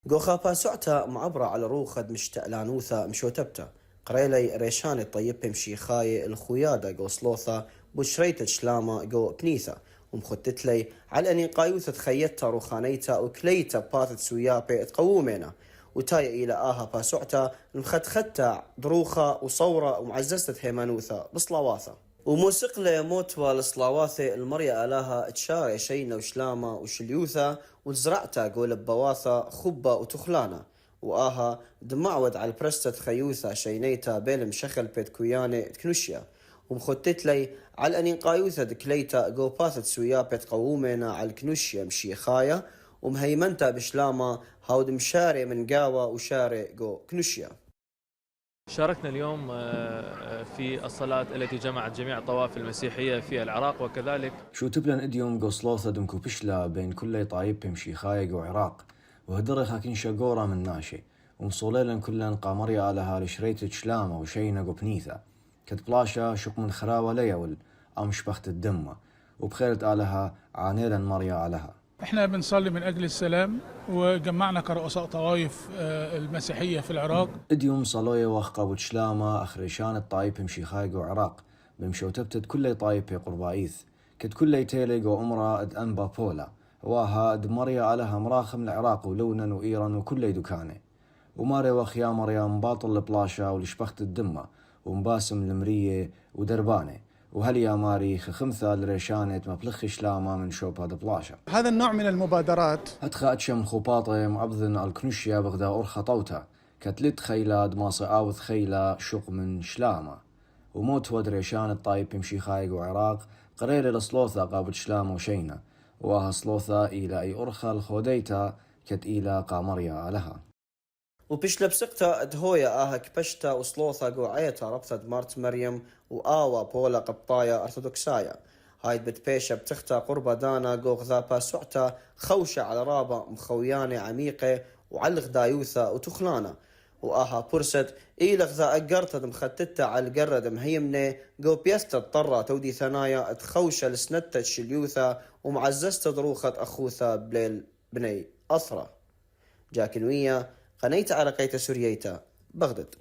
جوخا باسوعتا معبرة على روخد مشتألانوثا مشوتبتا قريلي ريشاني طيب مشي خاي الخيادة جو سلوثا بشريت شلاما جو بنيثا ومخطتلي على اني قايوثة خيتها روخانيتا وكليتا باثت سويابي تقومينا وتاي الى اها باسوعتا المخدختا دروخا وصورة ومعززت هيمانوثا بصلاواثا وموسيقى موتوا الصلاواثة المريا آلاها تشاري شينا وشلاما وشليوثا وزرعتا قول بواثا خبة وتخلانا وآها دمعود على البرستة خيوثا شينيتا بين مشخل بيت كوياني تكنوشيا ومخطت لي على أني قايوثا دكليتا جو باثت سويا بيت قوومينا على الكنوشيا مشي خايا ومهيمنتا بشلاما هاود مشاري من قاوة وشاري جو كنوشيا. شاركنا اليوم في الصلاة التي جمعت جميع الطوائف المسيحية في العراق وكذلك شو تبلن اديوم قصلوثة دمكو بشلا بين كل طايب بمشي خايق وعراق وهدري خاكين شاقورا من ناشي ومصوليلن كلن قامريا آلها لشريت شلامة وشينا قبنيثة كتبلاشا شق من خراوة ليول أم شبخت الدمة وبخيرة آلها عانيلا مريا آلها. احنا بنصلي من اجل السلام وجمعنا كرؤساء طوائف المسيحيه في العراق. اديوم صلوية واخقا وشلامة اخريشان الطايب بمشي خايق وعراق بمشو تبتد كل طايب قربايث كد كل تيليق وامرا اد انبا بولا واها اد مريا آلها مراخم العراق ولونا وايران وكل دكانه وماري وخيا مريم باطل البلاشا ولشبخت الدمة ومباسم المرية ودربانه وهل يا ماري خمثة لريشانة مبلخ شلامة من شوبا دبلاشا. هذا النوع من المبادرات أدخى أتشم خباطة معبذن الكنوشيا بغدا أرخى طوتا كتلت خيلة دماصي آوث خيلة شق من شلامة وموت ود ريشان الطايب بمشي خايق وعراق قرير لصلوثة قابل شلامة وشينة وها صلوثة إلى أي أرخى الخوديتا كت إلى قامريا لها. وبيش لبسقتا دهويا آها كبشتا وصلوثا قوعيتا ربطة مارت مريم وآوا بولا قبطايا أرثوذكسايا هاي بتبيشا بتختا قربة دانا قوغ ذا باسوعتا خوشة على رابا مخويانة عميقة وعلق دايوثا وتخلانا وآها برست إيلغ ذا أقرتا مخطتا على القرد مهيمنة قو بيستا اضطرا تودي ثنايا تخوشة لسنتا شليوثا ومعززتا دروخة أخوثا بليل بني أثرا جاكنوية قنيت على قيت سورييتا بغداد.